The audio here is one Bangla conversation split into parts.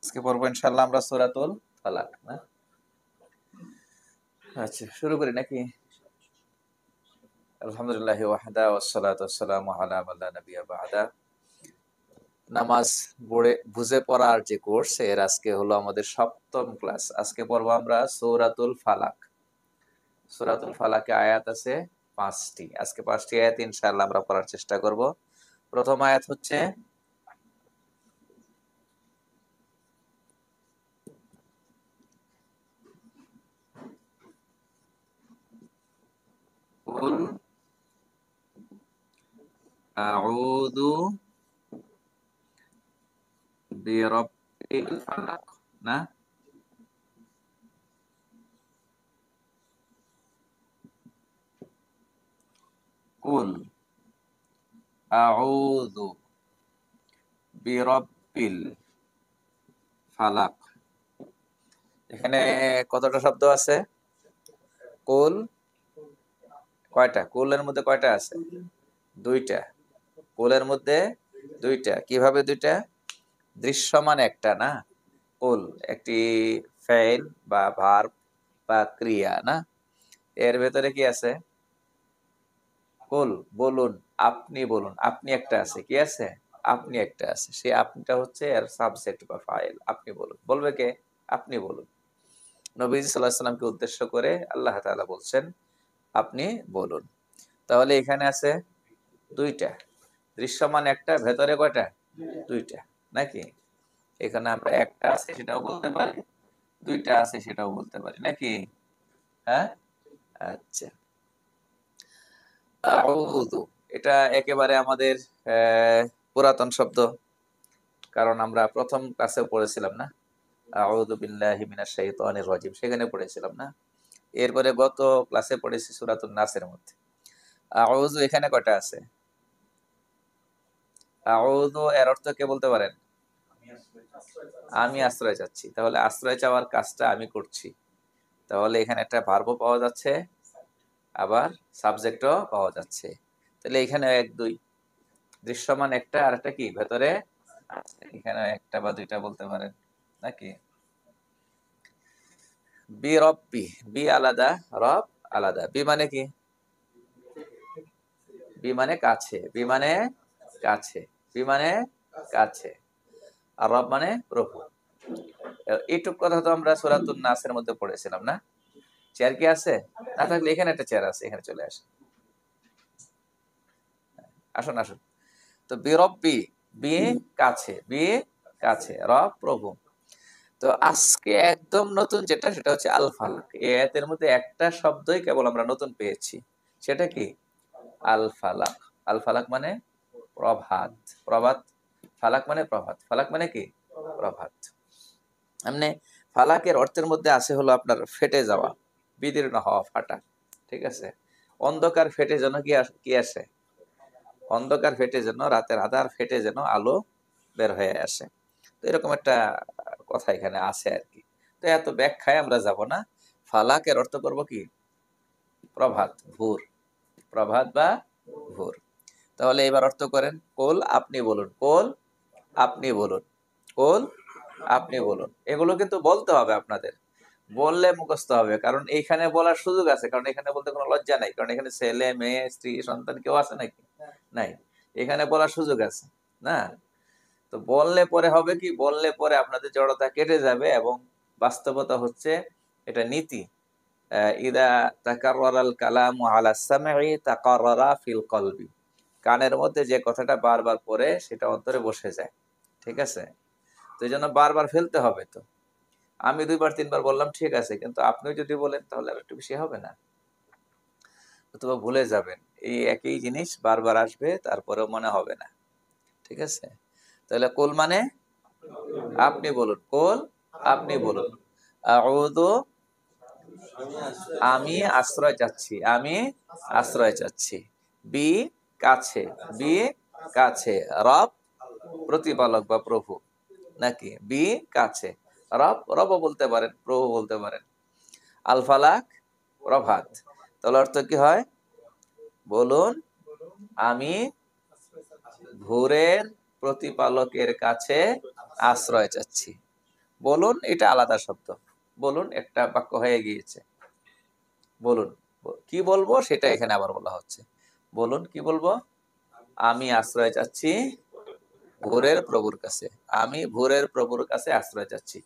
আজকে পড়বো ইনশাআল্লাহ আমরা সূরাতুল ফালাক না। আচ্ছা শুরু করি নাকি? আলহামদুলিল্লাহ ওয়াহদা ওয়াসসালাতু ওয়াসসালামু আলা মান লা নাবিয়্যা বা'দা। নামাজ বুঝে পড়ার যে কোর্স এর আজকে হলো আমাদের সপ্তম ক্লাস। আজকে পড়বো আমরা সূরাতুল ফালাক। সূরাতুল ফালাকে আয়াত আছে 5টি। আজকে 5টি আয়াত ইনশাআল্লাহ আমরা পড়ার চেষ্টা করব। প্রথম আয়াত হচ্ছে কুল আউযু বিরাব্বিল ফালাক না। কুল আউযু বিরাব্বিল ফালাক। এখানে কতটা শব্দ আছে? কুল কয়টা? কুলের মধ্যে কয়টা আছে? দুইটা। কুলের মধ্যে দুইটা। কিভাবে দুইটা? দৃশ্যমান একটা না। কুল একটি ফেইল বা ভার্ব বা ক্রিয়া না। এর ভেতরে কি আছে? কুল বলুন, আপনি বলুন। আপনি একটা আছে। কি আছে? আপনি একটা আছে। সেই আপনিটা হচ্ছে এর সাবজেক্ট বা ফাইল। আপনি বলুন। বলবে কে? আপনি বলুন। নবীজি সাল্লাল্লাহু আলাইহি সাল্লামকে উদ্দেশ্য করে আল্লাহ তাআলা বলছেন আপনি বলুন। তাহলে এখানে আছে দুইটা। দৃশ্যমান একটা, ভেতরে কয়টা? দুইটা নাকি? এখানে আমরা একটা আছে সেটাও বলতে পারি, দুইটা আছে সেটাও বলতে পারি নাকি? হ্যাঁ, আচ্ছা। আউযু এটা একেবারে আমাদের পুরাতন শব্দ, কারণ আমরা প্রথম ক্লাসে পড়েছিলাম না, আউযু বিল্লাহি মিনাশ শাইতানির রাজিম, সেখানে পড়েছিলাম না। এরপরে গত ক্লাসে পড়েছি সূরাতুন নাসের মধ্যে। আউযু এখানে কয়টা আছে? আউযু এর অর্থ কে বলতে পারেন? আমি আশ্রয় চাচ্ছি। তাহলে আশ্রয় চাওয়ার কাজটা আমি করছি। তাহলে এখানে একটা ভার্বও পাওয়া যাচ্ছে, আবার সাবজেক্টও পাওয়া যাচ্ছে। তাহলে এখানে এক দুই, দৃশ্যমান একটা আর একটা কি ভেতরে আছে। এখানে একটা বা দুইটা বলতে পারেন নাকি? বি রব্বি, বি আলাদা, রব আলাদা। বি মানে কি? বি মানে কাছে, বি মানে কাছে, বি মানে কাছে, আর রব মানে প্রভু। এইটুক কথা তো আমরা সূরাতুন নাসের মধ্যে পড়েছিলাম না। চেয়ার কি আছে? না থাকলে এখানে একটা চেয়ার আছে, এখানে চলে আসেন, আসুন আসুন। তো বিরব্বি, বি কাছে, বি কাছে, রব প্রভু। তো আজকে একদম নতুন যেটা, সেটা হচ্ছে আল ফালাক। এই আয়াতের মধ্যে একটা শব্দই কেবল আমরা নতুন পেয়েছি, সেটা কি? আল ফালাক। আল ফালাক মানে প্রভাত, প্রভাত। ফালাক মানে প্রভাত, ফালাক মানে কি? প্রভাত। এমনি ফালাকের অর্থের মধ্যে আছে হলো আপনার ফেটে যাওয়া, বিদীর্ণ হওয়া, ফাটা। ঠিক আছে? অন্ধকার ফেটে যেন কি আসে? অন্ধকার ফেটে যেন, রাতের আধার ফেটে যেন আলো বের হয়ে আসে। তো এরকম একটা কথা এখানে আছে আর কি। তো এত ব্যাখ্যায় আমরা যাব না। ফালাকের অর্থ করব কি? প্রভাত, ভোর। প্রভাত বা ভোর। তাহলে এবার অর্থ করেন, কোল আপনি বলুন, কোল আপনি বলুন, কোল আপনি বলুন। এগুলো কিন্তু বলতে হবে আপনাদের, বললে মুখস্থ হবে। কারণ এইখানে বলার সুযোগ আছে, কারণ এখানে বলতে কোনো লজ্জা নাই, কারণ এখানে ছেলে মেয়ে স্ত্রী সন্তান কেউ আছে নাকি? নাই। এখানে বলার সুযোগ আছে না। তো বললে পরে হবে কি? বললে পরে আপনাদের জড়তা কেটে যাবে, এবং বাস্তবতা হচ্ছে এটা নীতি। ইদা তাকাররাল কালামু আলা সামঈ তাকাররারা ফিল কলবি। কানের মধ্যে যে কথাটা বারবার পড়ে সেটা অন্তরে বসে যায়। ঠিক আছে? তো এই জন্য বারবার ফেলতে হবে। তো আমি 2 বার 3 বার বললাম ঠিক আছে, কিন্তু আপনিও যদি বলেন তাহলে আর একটু বেশি হবে না? অথবা ভুলে যাবেন। এই একই জিনিস বারবার আসবে, তারপরেও মনে হবে না। ঠিক আছে? তাহলে কুল মানে আপনি বলুন, কুল আপনি বলুন। আউযু আমি আশ্রয় চাচ্ছি, আমি আশ্রয় চাচ্ছি। বি কাছে, বি কাছে, রব প্রতিপালক বা প্রভু নাকি? বি কাছে, রব রব বলতে পারেন, প্রভু বলতে পারেন। আল ফালাক প্রভাত। তাহলে অর্থ কি হয়? বলুন আমি ভোরের প্রতিপালকের কাছে আশ্রয় চাচ্ছি। বলুন এটা আলাদা শব্দ, বলুন একটা বাক্য হয়ে গিয়েছে। বলুন, কি বলবো সেটা এখানে আবার বলা হচ্ছে। বলুন কি বলবো? আমি আশ্রয় চাচ্ছি ভোরের প্রভুর কাছে। আমি ভোরের প্রভুর কাছে আশ্রয় চাচ্ছি।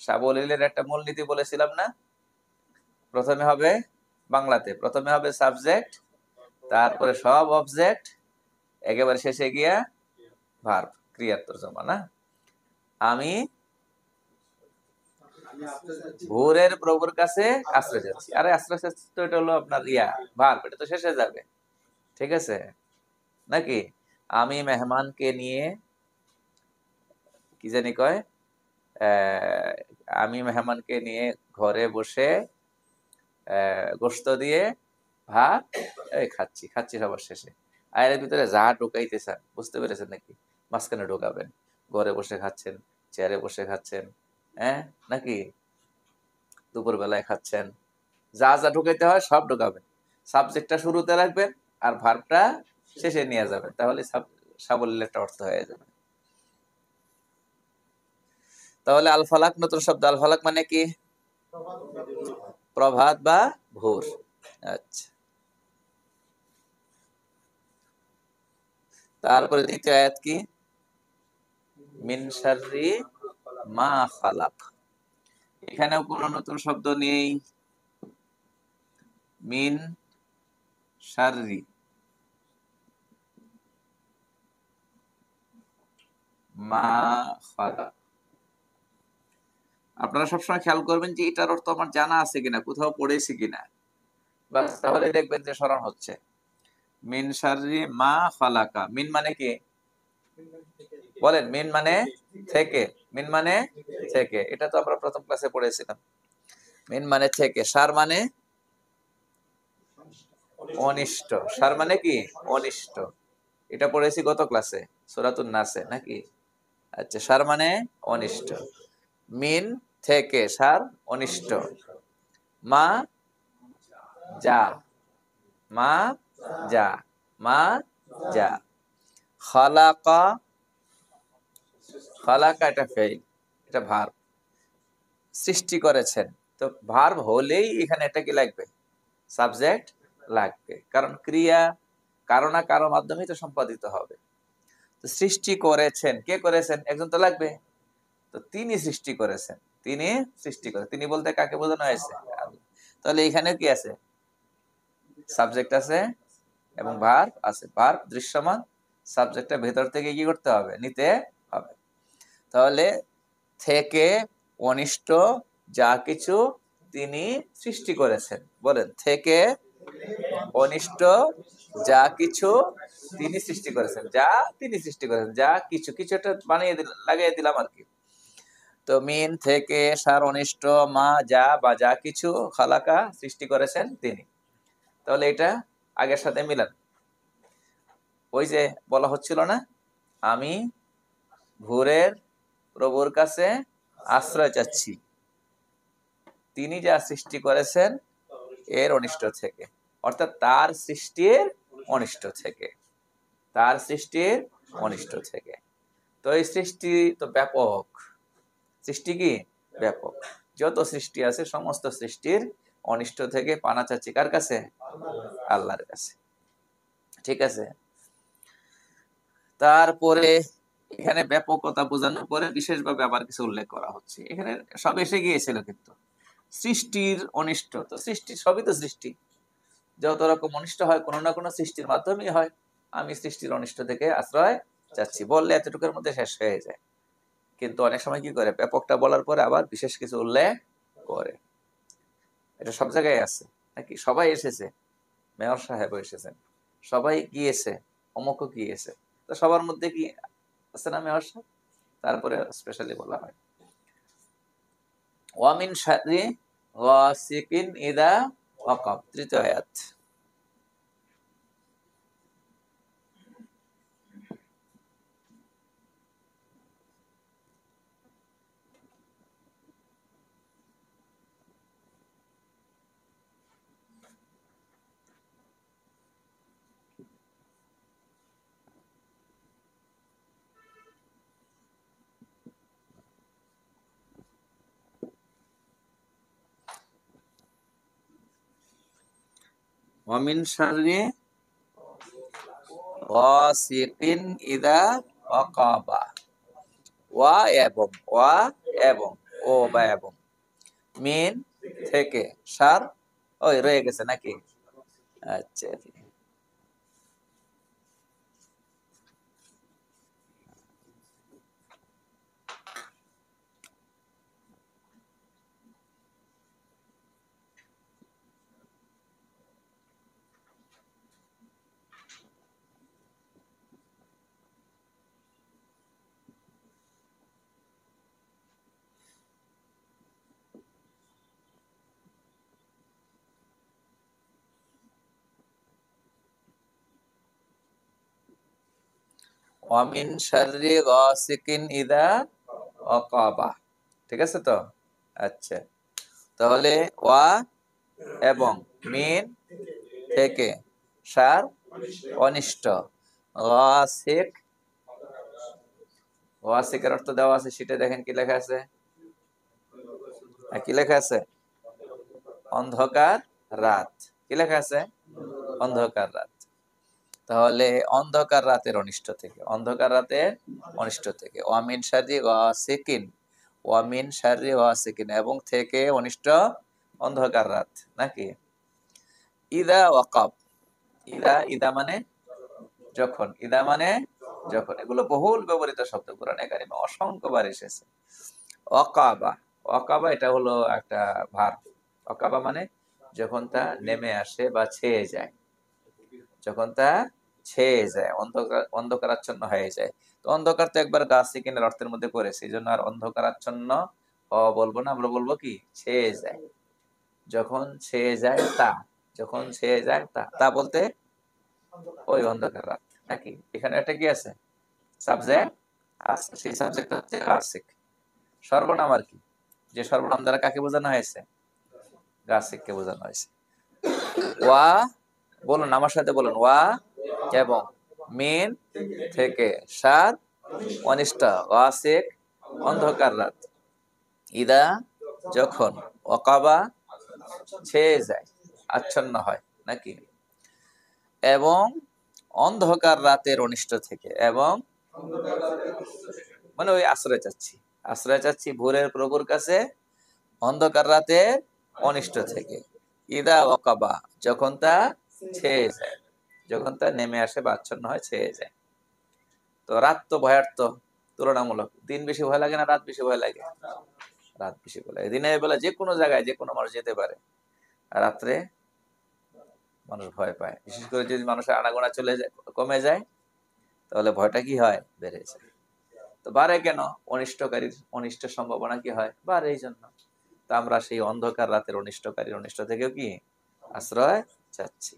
সাবলীলের একটা মূলনীতি বলেছিলাম না? প্রথমে হবে বাংলাতে, প্রথমে হবে সাবজেক্ট, তারপরে সব অবজেক্ট, একেবারে শেষে গিয়া ভার্ব, ক্রিয়ার তর্জমা না? আমি ভোরের প্রভুর কাছে আশ্রয় চাচ্ছি। আরে আশ্রয় চাচ্ছি তো এটা হলো আপনার ভার্ব, এটা তো শেষে যাবে। ঠিক আছে নাকি? আমি মেহমানকে নিয়ে কি জানি কয়, আমি মেহমানকে নিয়ে ঘরে বসে গোশত দিয়ে ভাত খাচ্ছি খাচ্ছি সবার শেষে। আর এর ভিতরে যা ঢুকাইতে চান, বুঝতে পেরেছেন নাকি? মাঝখানে ঢোকাবেন, ঘরে বসে খাচ্ছেন, চেয়ারে বসে খাচ্ছেন, হ্যাঁ নাকি দুপুর বেলায় খাচ্ছেন, যা যা ঢুকাইতে হয় সব ঢুকাবেন। সাবজেক্টটা শুরুতে রাখবেন আর ভার্বটা শেষে নিয়ে যাবেন, তাহলে সাবলীলের একটা অর্থ হয়ে যাবে। তাহলে আল ফালাক নতুন শব্দ। আল ফালাক মানে কি? প্রভাত বা ভোর। আচ্ছা, তারপরে দ্বিতীয় আয়াত কি? মিন শাররি মা খালাক। এখানেও কোনো নতুন শব্দ নেই। মিন শাররি মা খালাক। আপনারা সবসময় খেয়াল করবেন যে এটার অর্থ আমার জানা আছে কিনা, কোথাও পড়েছি কিনা, বাস তাহলে দেখবেন যে স্মরণ হচ্ছে। মিন শাররি মা খালাকা, মিন মানে কি? বলেন, মিন মানে থেকে, মিন মানে থেকে, এটা তো আমরা প্রথম ক্লাসে পড়েছিলাম। মিন মানে থেকে, সার মানে অনিষ্ট, সার মানে কি? অনিষ্ট, এটা পড়েছি গত ক্লাসে সূরাতুন নাসে নাকি? আচ্ছা, সার মানে অনিষ্ট, মিন থেকে সার অনিষ্ট, মা যা, মা যা, মা যা, খালাকা, খালাকা এটা ফেইল, এটা ভার্ব, সৃষ্টি করেছেন। তো ভার্ব হলেই এখানে এটা কি লাগবে? সাবজেক্ট লাগবে, কারণ ক্রিয়া কারো না কারো মাধ্যমেই তো সম্পাদিত হবে। তো সৃষ্টি করেছেন, কে করেছেন? একজন তো লাগবে। তো তিনি সৃষ্টি করেছেন, তিনি সৃষ্টি করেছেন, তিনি বলতে কাকে বোঝানো হয়েছে? আল্লাহ। তাহলে এখানে কি আছে? সাবজেক্ট আছে এবং ভার্ব আছে, ভার্ব দৃশ্যমান, সাবজেক্টটা ভেতর থেকে কি করতে হবে? নিতে হবে। তাহলে থেকে অনিষ্ট যা কিছু তিনি সৃষ্টি করেছেন, বলেন থেকে অনিষ্ট যা কিছু তিনি সৃষ্টি করেছেন, যা তিনি সৃষ্টি করেছেন, যা কিছু, কিছু একটা বানিয়ে দিলাম, লাগিয়ে দিলাম আর কি। তো মিন থেকে সার অনিষ্ট মা যা বা যা কিছু খালাকা সৃষ্টি করেছেন তিনি। তাহলে এটা আগের সাথে মিলান। ওই যে বলা হচ্ছিল না, আমি ভোরের প্রভুর কাছে আশ্রয় চাচ্ছি, তিনি যা সৃষ্টি করেছেন এর অনিষ্ট থেকে, অর্থাৎ তার সৃষ্টির অনিষ্ট থেকে, তার সৃষ্টির অনিষ্ট থেকে। তো এই সৃষ্টি তো ব্যাপক, সৃষ্টি কি ব্যাপক, যত সৃষ্টি আছে সমস্ত সৃষ্টির অনিষ্ট থেকে পানা চাচ্ছি কার কাছে? আল্লাহর কাছে। ঠিক আছে, তারপরে এখানে ব্যাপকতা বোঝানোর পরে বিশেষভাবে আবার কিছু উল্লেখ করা হচ্ছে। এখানে সব এসে গিয়েছিল কিন্তু সৃষ্টির অনিষ্ট, তো সৃষ্টি সবই তো সৃষ্টি, যত রকম অনিষ্ট হয় কোনো না কোনো সৃষ্টির মাধ্যমেই হয়। আমি সৃষ্টির অনিষ্ট থেকে আশ্রয় চাচ্ছি বললে এতটুকুর মধ্যে শেষ হয়ে যায়, কিন্তু অনেক সময় কি করে ব্যাপকটা বলার পরে আবার বিশেষ কিছু উল্লেখ করে। এটা সব জায়গায় আছে নাকি? সবাই এসেছে, মেয়র সাহেবও এসেছেন, সবাই গিয়েছে, অমুকও গিয়েছে, তো সবার মধ্যে কি আছে না মেয়র সাহেব? তারপরে স্পেশালি বলা হয় ওয়ামিন শাররি গাসিকিন ইদা ওয়াকাব, তৃতীয় আয়াত। অমিন শাররি গাসিকিন ইদা ওয়াকাবা। ওয়া এবং ও বা এবং মিন থেকে সার ওই রয়ে গেছে নাকি? আচ্ছা, ওয়ামিন শাররি গাসিকিন ইদা ওয়াকাবা। ঠিক আছে তো? আচ্ছা, তাহলে ওয়া এবং মিন থেকে সার অনিষ্ট। গাসিক, গাসিকের অর্থ দেওয়া আছে, সেটা দেখেন কি লেখা আছে। কি লেখা আছে? অন্ধকার রাত। কি লেখা আছে? অন্ধকার রাত। তাহলে অন্ধকার রাতের অনিষ্ট থেকে, অন্ধকার রাতের অনিষ্ট থেকে। ওয়ামিন শাররি গাসিকিন, ওয়ামিন শাররি গাসিকিন এবং থেকে অনিষ্ট অন্ধকার রাত নাকি? ইদা ওয়াকাব, ইদা মানে যখন, ইদা মানে যখন। এগুলো বহুল ব্যবহৃত শব্দ, কোরআনে কারিমে অসংখ্যবার এসেছে। ওয়াকাবা, ওয়াকাবা এটা হলো একটা ভার্ব। ওয়াকাবা মানে যখন তা নেমে আসে বা ছেয়ে যায়, যখন তা ছেয়ে যায়, অন্ধকারাচ্ছন্ন হয়ে যায়। তো অন্ধকার তো একবার গাসিকিনের অর্থের মধ্যে পড়েছে, এই জন্য আর অন্ধকারাচ্ছন্ন বলবো না, আমরা বলবো কি ছেয়ে যায়। যখন ছেয়ে যায় তা, যখন ছেয়ে যায় তা, তা বলতে ওই অন্ধকার রাত নাকি? এখানে একটা কি আছে? সাবজেক্ট আছে, সেই সাবজেক্ট হচ্ছে গাসিক। সর্বনাম আর কি, যে সর্বনাম দ্বারা কাকে বোঝানো হয়েছে? গাসিককে বোঝানো হয়েছে। ওয়া, বলুন আমার সাথে বলুন, ওয়া এবং মিন থেকে সার অনিষ্ট। গাসিক অন্ধকার রাত। ইদা যখন, ওয়াকাবা ছেয়ে যায়, আচ্ছন্ন হয় নাকি? এবং অন্ধকার রাতের অনিষ্ট থেকে, এবং মানে ওই আশ্রয় চাচ্ছি, আশ্রয় চাচ্ছি ভোরের প্রভুর কাছে অন্ধকার রাতের অনিষ্ট থেকে। ইদা ওয়াকাবা যখন তা ছেয়ে যায়, যখন তা নেমে আসে বা আচ্ছন্ন হয়, ছেয়ে যায়। তো রাত তো ভয়ার্থ তুলনামূলক। দিন বেশি ভয় লাগে না রাত বেশি ভয় লাগে? রাত বেশি ভয় লাগে। দিনের বেলা যে কোনো জায়গায় যে কোনো মানুষ যেতে পারে, আর রাত্রে মানুষ ভয় পায়। বিশেষ করে যদি মানুষের আনাগোনা চলে যায়, কমে যায়, তাহলে ভয়টা কি হয়? বেড়ে যায়। তো বাড়ে কেন? অনিষ্টকারীর অনিষ্টের সম্ভাবনা কি হয়? বাড়ে এই জন্য। তো আমরা সেই অন্ধকার রাতের অনিষ্টকারীর অনিষ্ট থেকেও কি আশ্রয় চাচ্ছি।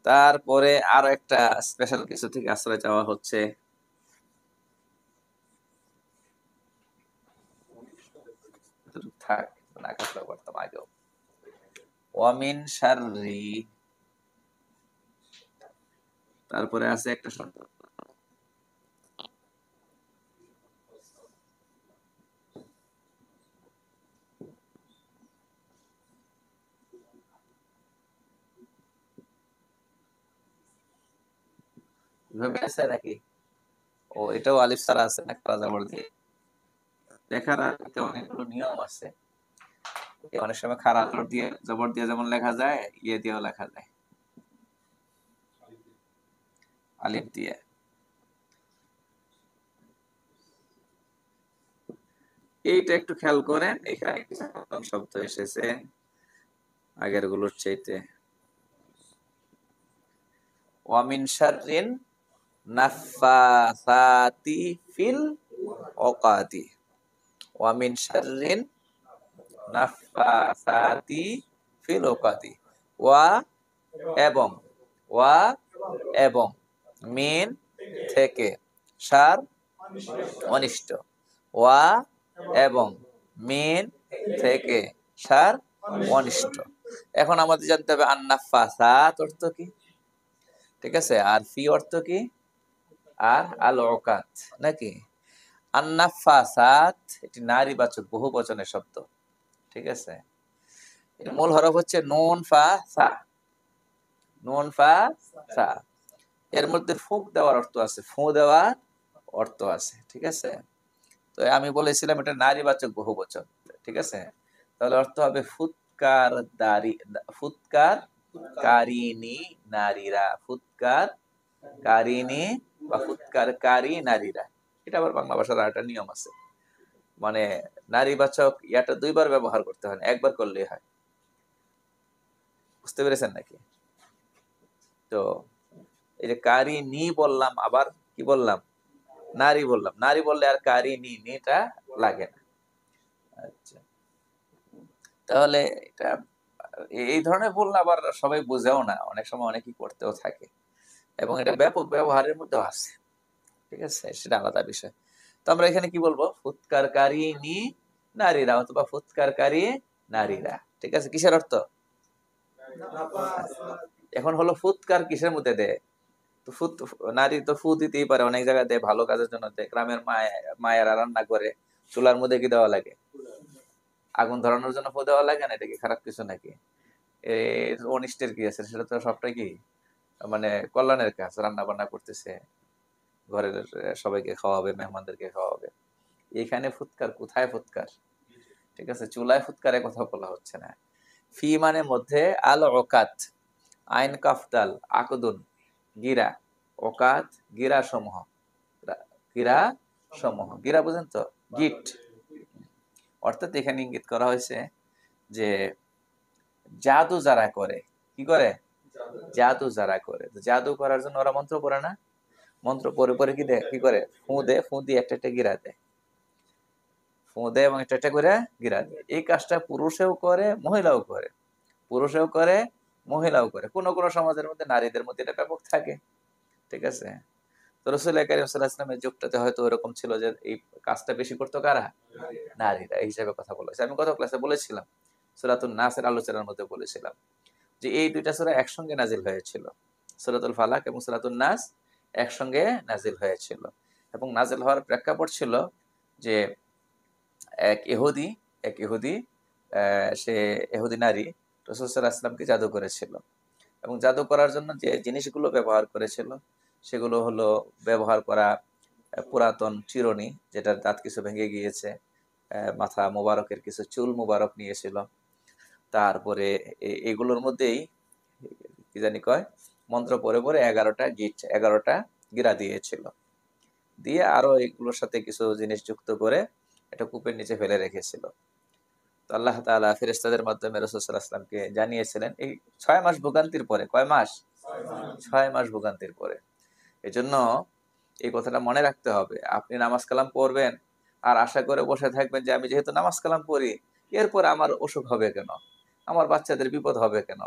তারপরে আরো একটা স্পেশাল কিছু থেকে আশ্রয় চাওয়া হচ্ছে। থাক, না কাটলে পারতাম আগেও। ওয়ামিন শাররি, তারপরে আছে একটা শব্দ এভাবে আছে নাকি? ও, এটাও আলিফ ছাড়া আছে না, খারা জবর দিয়ে লেখার অনেকগুলো নিয়ম আছে। অনেক সময় খারা জবর দিয়ে যেমন লেখা যায়, ইয়ে দিয়েও লেখা যায়, আলিফ দিয়ে। এইটা একটু খেয়াল করেন, এখানে কিছু নতুন শব্দ এসেছে আগের গুলোর চাইতে। ওয়ামিন শাররিন নাফাসাতি ফিল ওকাদি। ওয়ামিন শাররিন নাফাসাতি ফিল ওকাদি। ওয়া এবং, ওয়া এবং মিন থেকে সার অনিষ্ট। ওয়া এবং মিন থেকে সার অনিষ্ট। এখন আমাদের জানতে হবে আন্নাফাসাত অর্থ কি, ঠিক আছে, আর ফি অর্থ কি, আর আল ওকাত নাকি? আন্নাফাসাত এটি নারীবাচক বহু বচনের শব্দ, ঠিক আছে, এর মূল হরফ হচ্ছে নুন ফা সা, নুন ফা সা। এর মধ্যে ফুঁক দেওয়ার অর্থ আছে, ফু দেওয়ার অর্থ আছে, ঠিক আছে। তো আমি বলেছিলাম এটা নারীবাচক বহুবচন, ঠিক আছে। তাহলে অর্থ হবে ফুৎকার দারি, ফুৎকার কারিনী নারীরা, ফুৎকার কারিনী বা ফুৎকার কারি নারীরা। এটা আবার বাংলা ভাষার একটা নিয়ম আছে, মানে নারীবাচক ইয়াটা দুইবার ব্যবহার করতে হয় না, একবার করলেই হয়। বুঝতে পেরেছেন নাকি? তো এই যে কারিনী বললাম, আবার কি বললাম, নারী বললাম, নারী বললে আর কারিনী নিটা লাগে না। আচ্ছা, তাহলে এটা এই ধরনের বললে আবার সবাই বুঝেও না, অনেক সময় অনেকেই করতেও থাকে, এবং এটা ব্যাপক ব্যবহারের মধ্যেও আছে, ঠিক আছে, সেটা আলাদা বিষয়। তো আমরা এখানে কি বলবো, ফুৎকারকারিনী নারীরা অথবা ফুৎকারকারী নারীরা, ঠিক আছে। কিসের অর্থ? এখন হলো ফুৎকার কিসের মধ্যে দেয়? তো ফুৎ, নারী তো ফু দিতেই পারে, অনেক জায়গায় দেয়, ভালো কাজের জন্য দেয়। গ্রামের মায়েরা রান্না করে, চুলার মধ্যে কি দেওয়া লাগে? আগুন ধরানোর জন্য ফু দেওয়া লাগে না, এটা কি খারাপ কিছু নাকি? অনিষ্টের কি আছে? সেটা তো সবটাই কি মানে কল্যাণের কাজ, রান্না বান্না করতেছে, ঘরের সবাইকে খাওয়াবে, মেহমানদেরকে খাওয়াবে। এখানে ফুৎকার কোথায় ফুৎকার? ঠিক আছে, চুলায় ফুৎকারের কথা বলা হচ্ছে না। ফি মানে মধ্যে, আল ওকাত, আইন কাফদাল আকদুন, গিরা, ওকাত গিরা সমূহ, গিরা সমূহ, গিরা বুঝেন তো, গিট। অর্থাৎ এখানে ইঙ্গিত করা হয়েছে যে জাদু যারা করে, কি করে? জাদু যারা করে, জাদু করার জন্য ওরা মন্ত্র পড়ে না, মন্ত্র পরে পরে কি দেয়, কি করে, ফু দেয়, ফু দিয়ে একটা একটা গিরা দেয়, ফু দেয় এবং একটা একটা করে গিরা দেয়। এই কাজটা পুরুষেও করে, মহিলাও করে, পুরুষেও করে, মহিলাও করে। কোন কোন সমাজের মধ্যে নারীদের মধ্যে এটা ব্যাপক থাকে, ঠিক আছে। তো রাসূল কারীম সাল্লাল্লাহু আলাইহি ওয়াসাল্লামের যুগটাতে হয়তো এরকম ছিল যে এই কাজটা বেশি করতো কারা? নারীরা। এই হিসাবে কথা বলেছে। আমি গত ক্লাসে বলেছিলাম, সূরাতুন নাসের আলোচনার মধ্যে বলেছিলাম যে এই দুইটা সূরা একসঙ্গে নাজিল হয়েছিল, সূরাতুল ফালাক এবং সূরাতুন নাস একসঙ্গে নাজিল হয়েছিল। এবং নাজিল হওয়ার প্রেক্ষাপট ছিল যে এক ইহুদি, এক ইহুদি সে ইহুদি নারী রাসূল সাল্লাল্লাহু আলাইহি ওয়াসাল্লামকে জাদু করেছিল, এবং জাদু করার জন্য যে জিনিসগুলো ব্যবহার করেছিল সেগুলো হলো ব্যবহার করা পুরাতন চিরুনি, যেটার দাঁত কিছু ভেঙে গিয়েছে, মাথা মোবারকের কিছু চুল মোবারক নিয়েছিল, তারপরে এগুলোর মধ্যেই কি জানি কয়, মন্ত্র পড়ে পড়ে 11টা গিট, 11টা গিরা দিয়েছিল, দিয়ে আরো এগুলোর সাথে কিছু জিনিস যুক্ত করে এটা কূপের নিচে ফেলে রেখেছিল। তো আল্লাহ তাআলা ফেরেশতাদের মাধ্যমে রাসূল সাল্লাল্লাহু আলাইহি ওয়াসাল্লামকে জানিয়েছিলেন এই 6 মাস ভোগান্তির পরে। কয় মাস? 6 মাস ভোগান্তির পরে। এজন্য এই কথাটা মনে রাখতে হবে। আপনি নামাজ কালাম পড়বেন আর আশা করে বসে থাকবেন যে আমি যেহেতু নামাজ কালাম পড়ি, এরপর আমার অসুখ হবে কেন, আমার বাচ্চাদের বিপদ হবে কেন,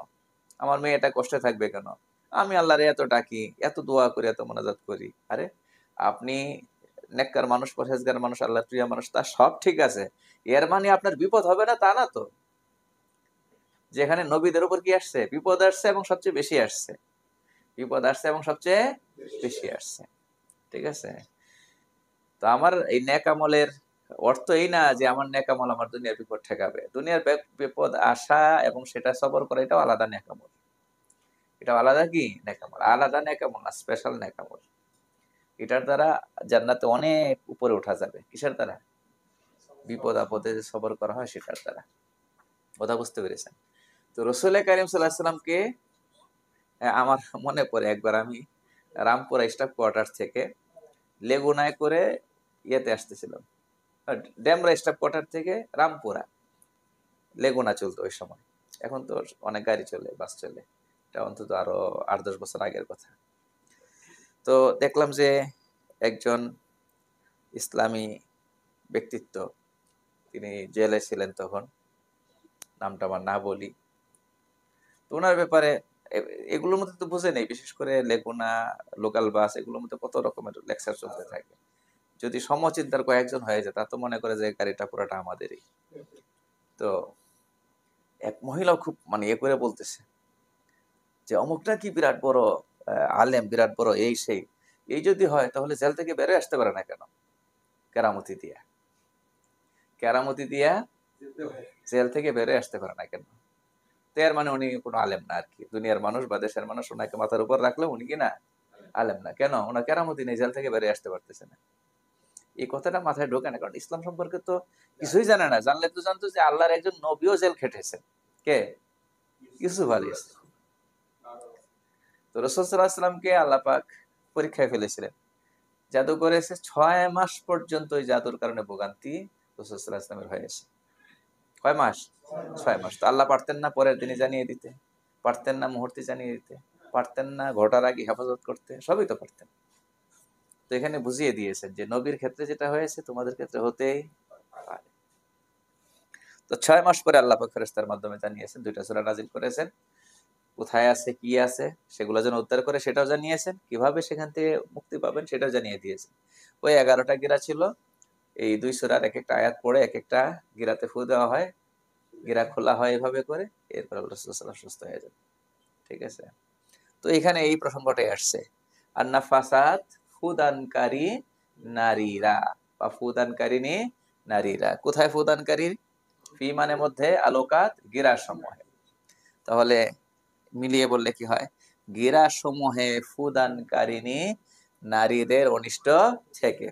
আমার মেয়েটা কষ্টে থাকবে কেন, আমি আল্লাহরে এত ডাকি, এত দোয়া করি, এত মোনাজাত করি। আরে আপনি নেককার মানুষ, পরহেজগার মানুষ, আল্লাহর প্রিয় মানুষ, তা সব ঠিক আছে, এর মানে আপনার বিপদ হবে না তা না তো। যেখানে নবীদের উপর কি আসছে, বিপদ আসছে এবং সবচেয়ে বেশি আসছে, বিপদ আসছে এবং সবচেয়ে বেশি আসছে, ঠিক আছে। তো আমার এই নেক আমলের অর্থ এই না যে আমার নেক আমল আমার দুনিয়ার বিপদ ঠেকাবে। দুনিয়ার বিপদ আসা এবং সেটা সবর করা, এটাও আলাদা নেক আমল, এটাও আলাদা কি নেক আমল, আলাদা নেক আমল না, স্পেশাল নেক আমল। এটার দ্বারা জান্নাতে অনেক উপরে ওঠা যাবে। কিসের দ্বারা? বিপদ আপদে যে সবর করা হয় সেটার দ্বারা। কথা বুঝতে পেরেছেন? তো রাসূল কারীম সাল্লাল্লাহু আলাইহি ওয়াসাল্লামকে আমার মনে পড়ে একবার আমি রামপুরা স্টাফ কোয়ার্টার থেকে লেগুনায় করে ইয়েতে আসতেছিলাম, ডেমরা স্টাফ কোয়ার্টার থেকে রামপুরা, লেগুনা চলতো ওই সময়। এখন তো অনেক গাড়ি চলে, বাস চলে, এটা অন্তত আরো 8-10 বছর আগের কথা। তো দেখলাম যে একজন ইসলামী ব্যক্তিত্ব, তিনি জেলে ছিলেন তখন, নামটা আমার না বলি। তো ওনার ব্যাপারে এগুলোর মধ্যে তো বুঝে নেই, বিশেষ করে লেগুনা, লোকাল বাস, এগুলোর মধ্যে কত রকমের লেকচার চলতে থাকে। যদি সমচিন্তার কয়েকজন হয়ে যায় তা তো মনে করে যে গাড়িটা পুরোটা আমাদেরই। তো এক মহিলাও খুব মানে করে বলতেছে যে অমুকটা কি বিরাট বড় আলেম, বিরাট বড় এই সেই, এই যদি হয় তাহলে জেল থেকে বেরোয় আসতে পারে না কেন? কেরামতি দিয়া, কেরামতি দিয়া জেল থেকে বেরোয় আসতে পারে না কেন? তো এর মানে উনি কোনো আলেম না আর কি, দুনিয়ার মানুষ বা দেশের মানুষ ওনাকে মাথার উপর রাখলে উনি কি না আলেম না। কেন? ওনার কেরামতি নেই, জেল থেকে বেরিয়ে আসতে পারতেছে না। এই কথাটা মাথায় ঢোকে না, কারণ ইসলাম সম্পর্কে তো কিছুই জানে না। জানলে তো জানতো যে আল্লাহর একজন নবীও জেল খেটেছেন। কে? ইউসুফ আলাইহিস সালাম। তো রাসূল সাল্লাল্লাহু আলাইহি ওয়াসাল্লামকে আল্লাহ পাক পরীক্ষায় ফেলেছিলেন। জাদু করেছে 6 মাস পর্যন্ত, ওই জাদুর কারণে ভোগান্তি রাসূল সাল্লাল্লাহু আলাইহি ওয়াসাল্লামের হয়েছে। কয় মাস? 6 মাস। তো আল্লাহ পারতেন না পরের দিনে জানিয়ে দিতে? পারতেন না মুহূর্তে জানিয়ে দিতে? পারতেন না ঘটার আগে হেফাজত করতে? সবই তো পারতেন। তো এখানে বুঝিয়ে দিয়েছেন যে নবীর ক্ষেত্রে যেটা হয়েছে তোমাদের ক্ষেত্রে হতেই পারে। তো 6 মাস পরে আল্লাহ পাক ফেরেশতার মাধ্যমে জানিয়েছেন, 2টা সূরা নাজিল করেছেন। কোথায় আছে, কি আছে সেগুলো যেন উদ্ধার করে সেটাও জানিয়েছেন। কিভাবে সেখান থেকে মুক্তি পাবেন সেটাও জানিয়ে দিয়েছেন। ওই 11টা গিরা ছিল। এই 2 সূরার এক একটা আয়াত পড়ে এক একটা গিরাতে ফু দেওয়া হয়, গিরা খোলা হয় এভাবে করে। এরপর রাসূল সাল্লাল্লাহু আলাইহি ওয়াসাল্লাম সুস্থ হয়ে যান। ঠিক আছে? তো এখানে এই প্রসঙ্গটাই আসছে। আন্নাফাসাত, ফুদানকারী নারীরা বা ফুদানকারিনী নারীরা। কোথায় ফুদানকারী? ফি মানে মধ্যে, আলোকাত গিরা সমূহে। তাহলে মিলিয়ে বললে কি হয়? গিরা সমূহে ফুদানকারিনী নারীদের অনিষ্ট থেকে।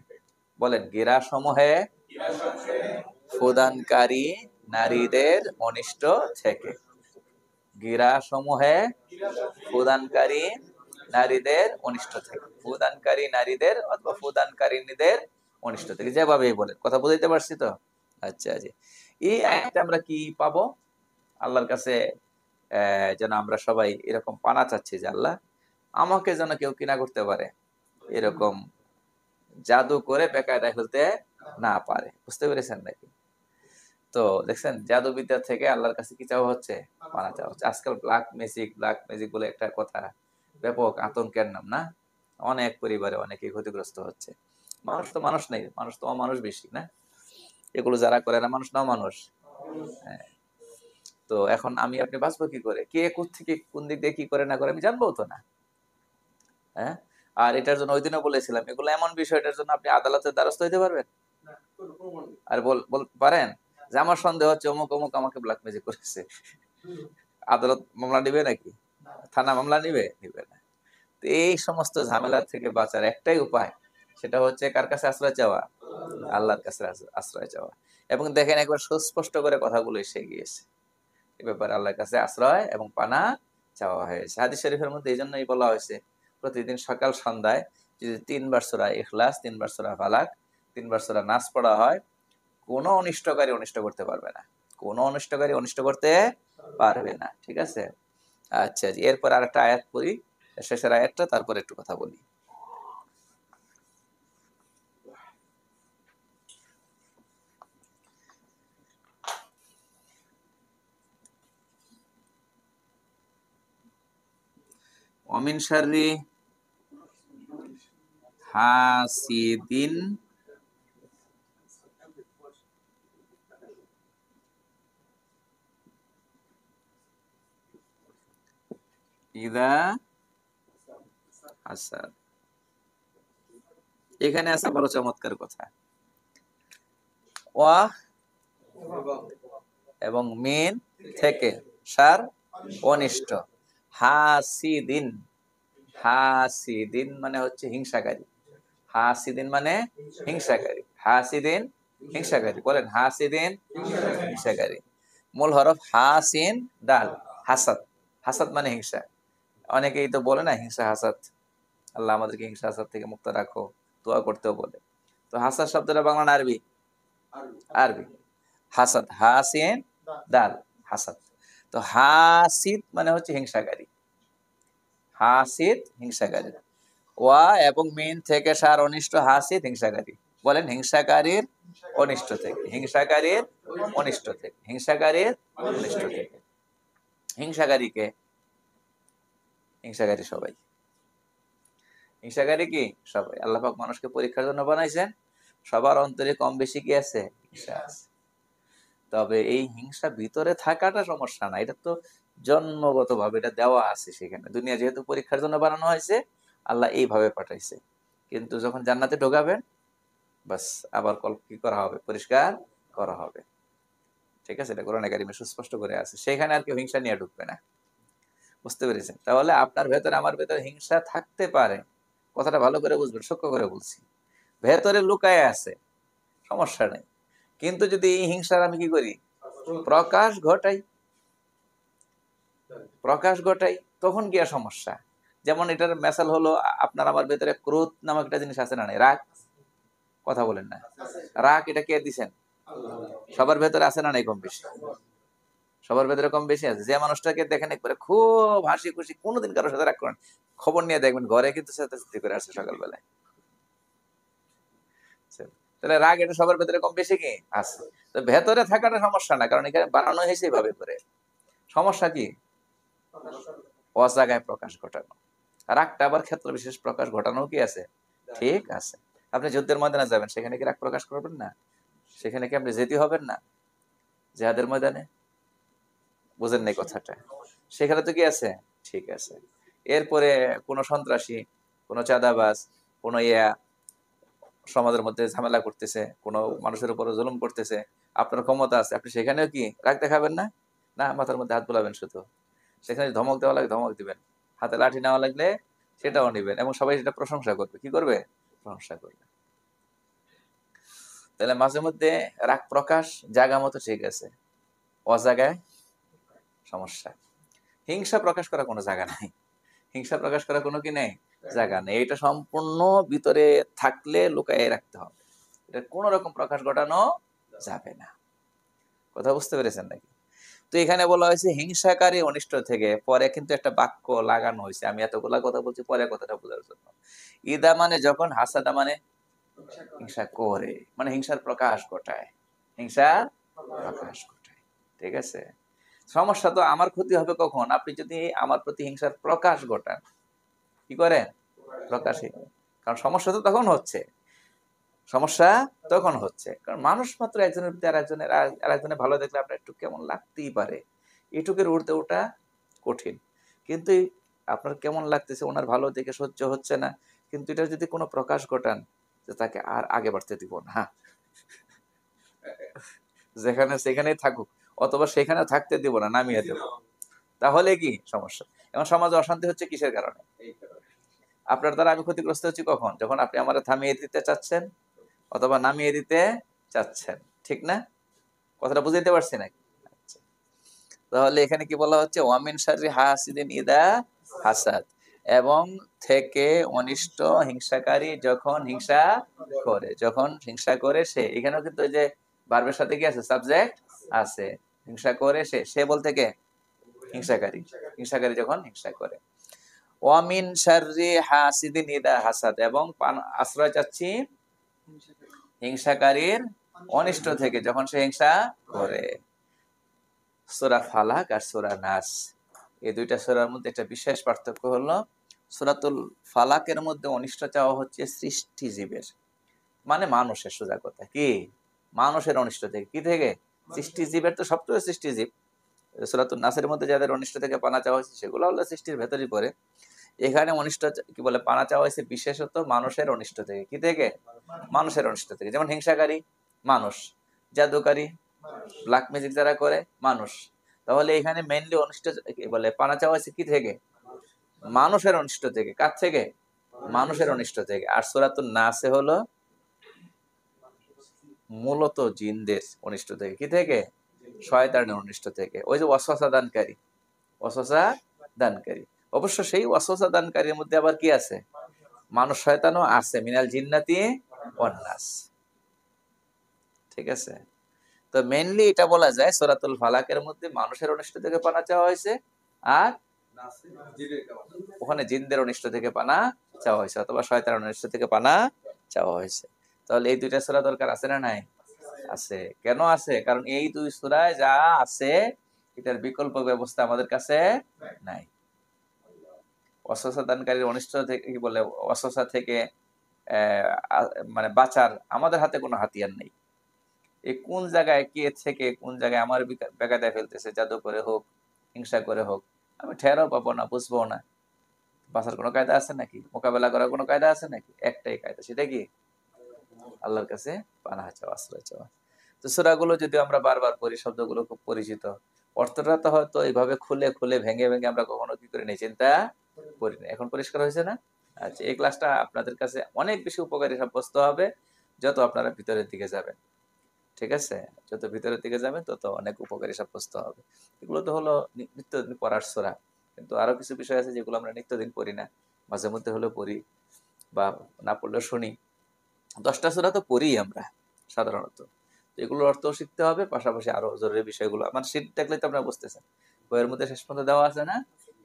বলেন, গিরা সমূহে ফুদানকারী নারীদের অনিষ্ট থেকে। গিরা সমূহে ফুদানকারী নারীদের অনিষ্ট থেকে। ফুদানকারী নারীদের অথবা ফুদানকারিনীদের অনিষ্ট থেকে, যেভাবেই বলেন। কথা বুঝাইতে পারছি তো? আচ্ছা জি। এই আয়াতে আমরা কি পাবো? আল্লাহর কাছে যেন আমরা সবাই এরকম পানা চাচ্ছি যে আল্লাহ আমাকে যেন কেউ কিনা করতে পারে, এরকম জাদু করে বেকায়দায় ফেলতে না পারে। বুঝতে পেরেছেন নাকি? তো দেখছেন, জাদুবিদ্যা থেকে আল্লাহর কাছে কি চাওয়া হচ্ছে? পানা চাওয়া হচ্ছে। আজকাল ব্ল্যাক ম্যাজিক বলে একটা কথা, ব্যাপক আতঙ্কের নাম না? অনেক পরিবারে অনেকেই ক্ষতিগ্রস্ত হচ্ছে। মানুষ তো মানুষ নেই, মানুষ তো অমানুষ বেশি না? এগুলো যারা করে না মানুষ না মানুষ? হ্যাঁ। তো এখন আমি আপনি বাঁচবো কি করে? কে কোত্থেকে কোন দিক দিয়ে কি করে না করে আমি জানবো তো না। হ্যাঁ। আর এটার জন্য ওই দিনও বলেছিলাম, এগুলো এমন বিষয়, এটার জন্য আপনি আদালতের দ্বারস্থ হইতে পারবেন? আর বলতে পারেন যে আমার সন্দেহ হচ্ছে অমুক অমুক আমাকে ব্ল্যাক ম্যাজিক করেছে, আদালত মামলা নিবে নাকি? থানা মামলা নিবে? নিবে না। তো এই সমস্ত ঝামেলা থেকে বাঁচার একটাই উপায়, সেটা হচ্ছে কার কাছে আশ্রয় চাওয়া? আল্লাহর কাছে আশ্রয় চাওয়া। এবং দেখেন একবার সুস্পষ্ট করে কথাগুলো এসে গিয়েছে, এ ব্যাপারে আল্লাহর কাছে আশ্রয় এবং পানা চাওয়া হয়েছে। হাদিস শরীফের মধ্যে এই জন্যই বলা হয়েছে প্রতিদিন সকাল সন্ধ্যায় যদি 3 বার সূরা ইখলাস, 3 বার সূরা ফালাক, 3 বার সূরা নাস পড়া হয়, কোনো অনিষ্টকারী অনিষ্ট করতে পারবে না। কোনো অনিষ্টকারী অনিষ্ট করতে পারবে না। ঠিক আছে? আচ্ছা জি, এরপর আরেকটা আয়াত পড়ি, শেষের আয়াতটা, তারপর একটু কথা বলি। ওমিন শাররি হাসিদিন ইদা হাসাদ। এখানে আছে বড় চমৎকার কথা। ওয়া এবং মিন থেকে, সার অনিষ্ট। হাসিদিন, হাসিদিন মানে হচ্ছে হিংসাকারী। হাসিদিন মানে হিংসাকারী। হাসিদিন হিংসাকারী। বলেন, হাসিদিন হিংসাকারী। মূল হরফ হাসিন দাল, হাসাদ। হাসাদ মানে হিংসা। অনেকেই তো বলে না হিংসা হাসাদ, আল্লাহ আমাদেরকে হিংসা হাসাদ থেকে মুক্ত রাখো, দোয়া করতেও বলে। তো হাসাদ শব্দটা বাংলা না আরবি? আরবি। হাসাদ, হাসিন দাল, হাসাদ। তো হাসিদ মানে হচ্ছে হিংসাকারী। হাসিদ হিংসাকারী। ওয়া এবং মিন থেকে সার অনিষ্ট, হাসিদ হিংসাকারী। বলেন, হিংসাকারীর অনিষ্ট থেকে, হিংসাকারীর অনিষ্ট থেকে, হিংসাকারীর অনিষ্ট থেকে। হিংসাকারীকে? হিংসাকারী সবাই। হিংসাকারী কি? সবাই। আল্লাহ পাক মানুষকে পরীক্ষার জন্য বানাইছেন, সবার অন্তরে কম বেশি কি আছে? হিংসা আছে। তবে এই হিংসা ভিতরে থাকাটা সমস্যা না, এটা তো জন্মগত ভাবে এটা দেওয়া আছে সেখানে। দুনিয়া যেহেতু পরীক্ষার জন্য বানানো হয়েছে, আল্লাহ এইভাবে পাঠাইছে। কিন্তু যখন জান্নাতে ঢোকাবেন, বাস আবার কি করা হবে? পরিষ্কার করা হবে। ঠিক আছে, এটা কোরআনে কারিমে সুস্পষ্ট করে আছে, সেখানে আর কেউ হিংসা নিয়ে ঢুকবে না। বুঝতে পেরেছেন? তাহলে আপনার ভেতরে আমার ভেতরে হিংসা থাকতে পারে, কথাটা ভালো করে বুঝবেন, সূক্ষ্ম করে বলছি। ভেতরে লুকায় আছে, সমস্যা নেই। কিন্তু যদি এই হিংসার আমি কি করি, প্রকাশ ঘটাই, প্রকাশ ঘটাই, তখন কি আর সমস্যা? যেমন এটার মেসাল হলো, আপনার আমার ভেতরে ক্রোধ নামক একটা জিনিস আছে না নাই? রাগ, কথা বলেন না। রাগ এটা কে দিছেন? সবার ভেতরে আছে না নাই কম বেশি? সবার ভেতরে কম বেশি আছে। যে মানুষটাকে দেখেন একবারে খুব হাসি খুশি, কোনোদিন কারোর সাথে রাগ করেন, খবর নিয়ে দেখবেন ঘরে কিন্তু চেঁচামেচি করে আসছে সকালবেলায়। তাহলে রাগ এটা সবার ভেতরে কম বেশি কি আছে। তো ভেতরে থাকাটা সমস্যা না, কারণ এখানে বানানো হয়েছে এইভাবে করে। সমস্যা কি? অজাগায় প্রকাশ ঘটানো। রাগটা আবার ক্ষেত্র বিশেষ প্রকাশ ঘটানো কি আছে, ঠিক আছে। আপনি যুদ্ধের ময়দানে যাবেন, সেখানে কি রাগ প্রকাশ করবেন না? সেখানে কি আপনি যেতে হবেন না জিহাদের ময়দানে? বুঝেন নাই কথাটা? সেখানে তো কি আছে, ঠিক আছে। এরপরে কোন সন্ত্রাসী, কোন চাঁদাবাজ, কোন সমাজের মধ্যে ঝামেলা করতেছে, কোন মানুষের উপর জুলুম করতেছে, আপনার ক্ষমতা আছে, আপনি সেখানেও কি রাগ দেখাবেন না? না, মাথার মধ্যে হাত বুলাবেন শুধু। সেখানে ধমক দেওয়া লাগে ধমক দিবেন, হাতে লাঠি নেওয়া লাগলে সেটাও নিবেন, এবং সবাই সেটা প্রশংসা করবে। কি করবে? প্রশংসা করবে। তাহলে মাঝে মধ্যে রাগ প্রকাশ জায়গা মতো ঠিক আছে, অজাগায় সমস্যা। হিংসা প্রকাশ করা কোনো জায়গা নাই, হিংসা প্রকাশ করা কোনো কি নেই, জায়গা নেই। এটা সম্পূর্ণ ভিতরে থাকলে লুকায়ে রাখতে হবে, এটা কোন রকম প্রকাশ ঘটানো যাবে না। কথা বুঝতে পেরেছেন নাকি? তো এখানে বলা হয়েছে হিংসাকারী অনিষ্ট থেকে, পরে কিন্তু একটা বাক্য লাগানো হয়েছে, আমি এতগুলা কথা বলছি পরে কথাটা বোঝার জন্য। ইদা মানে যখন, হাসাদা মানে হিংসা করে, মানে হিংসার প্রকাশ ঘটায়, হিংসার প্রকাশ ঘটায়। ঠিক আছে। সমস্যা তো আমার ক্ষতি হবে কখন, আপনি যদি আমার প্রতি হিংসার প্রকাশ ঘটান। কি করেন? প্রকাশই। কারণ সমস্যা তো তখন হচ্ছে, সমস্যা তখন হচ্ছে কারণ মানুষ মাত্র একজনের প্রতি আরেকজনের ভালো দেখলে আপনার একটু কেমন লাগতেই পারে, এটুকের উঠতে ওঠা কঠিন। কিন্তু আপনার কেমন লাগতেছে, ওনার ভালো দেখে সহ্য হচ্ছে না, কিন্তু এটা যদি কোনো প্রকাশ ঘটান যে তাকে আর আগে বাড়তে দিব না, যেখানে সেখানেই থাকুক, অথবা সেখানে থাকতে দিব না, নামিয়ে দেব, তাহলে কি সমস্যা? এবং সমাজে অশান্তি হচ্ছে কিসের কারণে? আপনার দ্বারা আমি ক্ষতিগ্রস্ত হচ্ছি কখন? যখন আপনি আমার থামিয়ে দিতে চাচ্ছেন অথবা নামিয়ে দিতে চাচ্ছেন, ঠিক না? কথাটা বুঝাইতে পারছি নাকি? আচ্ছা। তাহলে এখানে কি বলা হচ্ছে, ওয়ামিন শাররি হাসিদিন ইদা হাসাদ, এবং থেকে অনিষ্ট হিংসাকারী যখন হিংসা করে, যখন হিংসা করে সে, এখানেও কিন্তু ওই যে ভার্বের সাথে কি আছে, সাবজেক্ট আছে। হিংসা করে সে, সে বলতে কে? হিংসাকারী, হিংসাকারী যখন হিংসা করে। ওয়ামিন শাররি হাসিদিন ইদা হাসাদ, এবং আশ্রয় চাচ্ছি হিংসাকারীর অনিষ্ট থেকে যখন সে হিংসা করে। সূরা ফালাক আর সূরা নাস, এই দুইটা সূরার মধ্যে একটা বিশেষ পার্থক্য হলো, সূরাতুল ফালাকের মধ্যে অনিষ্ট চাওয়া হচ্ছে সৃষ্টিজীবের, মানে মানুষের, সোজা কথা কি, মানুষের অনিষ্ট থেকে। কি থেকে? সৃষ্টিজীবের তো সবচেয়ে সৃষ্টিজীব। সূরাতুন নাসের মধ্যে যাদের অনিষ্ট থেকে পানা চাওয়া হয়েছে সেগুলো হলো সৃষ্টির ভেতরই পড়ে। এখানে অনিষ্ট কি বলে, পানা চাওয়া হয়েছে বিশেষত মানুষের অনিষ্ট থেকে। কি থেকে? মানুষের অনিষ্ট থেকে। যেমন হিংসাকারী মানুষ, জাদুকারী, ব্ল্যাক ম্যাজিক যারা করে মানুষ। তাহলে এখানে মেইনলি অনিষ্ট কি বলে, পানা চাওয়া হয়েছে কি থেকে? মানুষের অনিষ্ট থেকে। কার থেকে? মানুষের অনিষ্ট থেকে। আর সূরাতুন নাসে হলো মূলত জিনদের অনিষ্ট থেকে। কি থেকে? শয়তানের অনিষ্ট থেকে। ওই যে ওয়াসওয়াসা দানকারী, ওয়াসওয়াসা দানকারী। অবশ্য সেই ওয়াসওয়াসা দানকারীর মধ্যে আবার কি আছে? মানুষ শয়তানও আছে, মিনাল জিন্নাতি ওয়ান নাস। ঠিক আছে। তো মেইনলি এটা বলা যায় সূরাতুল ফালাকের মধ্যে মানুষের অনিষ্ট থেকে পানা চাওয়া হয়েছে, আর ওখানে জিনদের অনিষ্ট থেকে পানা চাওয়া হয়েছে, অথবা শয়তানের অনিষ্ট থেকে পানা চাওয়া হয়েছে। তাহলে এই দুইটা সূরা দরকার আছে না নাই? আছে। কেন আছে? কারণ এই দুই সূরায় যা আছে এটার বিকল্প ব্যবস্থা আমাদের কাছে নাই। ওয়াসওয়াসা দানকারীর অনিষ্ট থেকে কি বলে, ওয়াসওয়াসা থেকে মানে বাঁচার আমাদের হাতে কোনো হাতিয়ার নেই। এই কোন জায়গায় কে থেকে কোন জায়গায় আমার বেকায়দায় ফেলতেছে, জাদু করে হোক, হিংসা করে হোক, আমি ঠেরও পাবো না, বুঝবো না। বাঁচার কোনো কায়দা আছে নাকি? মোকাবেলা করার কোনো কায়দা আছে নাকি? একটাই কায়দা, সেটা কি? আল্লাহর কাছে পানাহ চাওয়া, আশ্রয় চাওয়া। তো তো সূরাগুলো যদি আমরা বারবার পড়ি, শব্দগুলো খুব পরিচিত, অর্থটা তো হয়তো এইভাবে খুলে খুলে ভেঙে ভেঙে আমরা কখনো কি করি নাই, চিন্তা করি না। এখন পরিষ্কার হয়েছে না? আচ্ছা, এই ক্লাসটা আপনাদের কাছে অনেক বেশি উপকারী সাব্যস্ত হবে যত আপনারা ভিতরের দিকে যাবেন। ঠিক আছে? যত ভিতরের দিকে যাবেন তত অনেক উপকারী সাব্যস্ত হবে। এগুলো তো হলো নিত্যদিন পড়ার সূরা। কিন্তু আরো কিছু বিষয় আছে যেগুলো আমরা নিত্যদিন পড়ি না, মাঝে মধ্যে হলেও পড়ি বা না পড়লেও শুনি। 10টা সূরা তো পড়ি আমরা সাধারণত। তো এগুলোর অর্থও শিখতে হবে, পাশাপাশি আরো জরুরি বিষয়গুলো আমার শীট দেখলে তো আপনারা বুঝতেছেন, বইয়ের মধ্যে শেষ পর্যন্ত দেওয়া আছে না।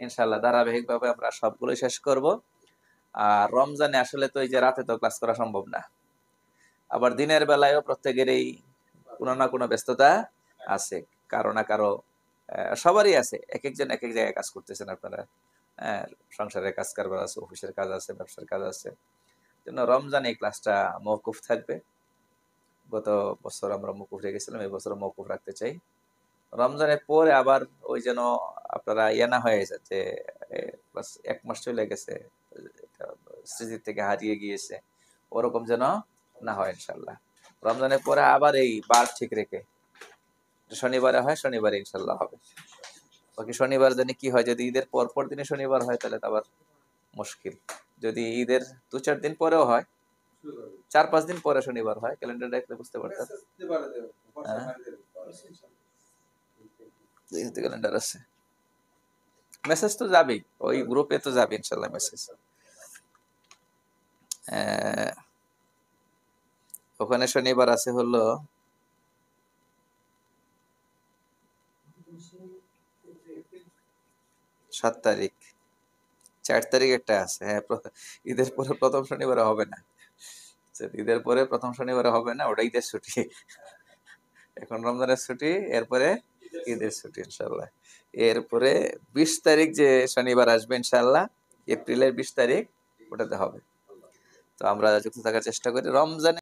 ইনশাল্লাহ ধারাবাহিকভাবে আমরা সবগুলোই শেষ করব। আর রমজানে আসলে তো এই যে রাতে তো ক্লাস করা সম্ভব না, আবার দিনের বেলায়ও প্রত্যেকেরই কোনো না কোনো ব্যস্ততা আছে, কারো না কারো সবারই আছে, এক একজন এক এক জায়গায় কাজ করতেছেন আপনারা। হ্যাঁ, সংসারের কাজ কারবার আছে, অফিসের কাজ আছে, ব্যবসার কাজ আছে, জন্য রমজান এই ক্লাসটা মওকুফ থাকবে। গত বছর আমরা মওকুফ রেখেছিলাম, এই বছর মওকুফ রাখতে চাই। রমজানের পরে আবার ওই যেন আপনারা ইয়ে না হয়ে যায় যে বাস 1 মাস চলে গেছে, এটা স্মৃতি থেকে হারিয়ে গিয়েছে, ওরকম যেন না হয় ইনশাল্লাহ। রমজানের পরে আবার এই বার ঠিক রেখে, শনিবারে হয় শনিবারে ইনশাল্লাহ হবে। বাকি শনিবার জানি কি হয়, যদি ঈদের পর পর দিনে শনিবার হয় তাহলে তো আবার মুশকিল। যদি ঈদের 2-4 দিন পরেও হয়, 4-5 দিন পরে শনিবার হয়, ক্যালেন্ডার দেখলে বুঝতে পারতাম। ক্যালেন্ডার আছে, মেসেজ তো যাবেই, ওই গ্রুপে তো যাবে ইনশাল্লাহ মেসেজ। ওখানে শনিবার আছে হলো 7 তারিখ, 4 তারিখ একটা আছে। হ্যাঁ, ঈদের পরে প্রথম শনিবারে হবে না, ঈদের পরে প্রথম শনিবারে হবে না, ওটা ঈদের ছুটি। এখন রমজানের ছুটি, এরপরে ঈদের ছুটি ইনশাল্লাহ। এরপরে 20 তারিখ যে শনিবার আসবে ইনশাল্লাহ, এপ্রিলের 20 তারিখ, ওটাতে হবে। তো আমরা যুক্ত থাকার চেষ্টা করি রমজানে।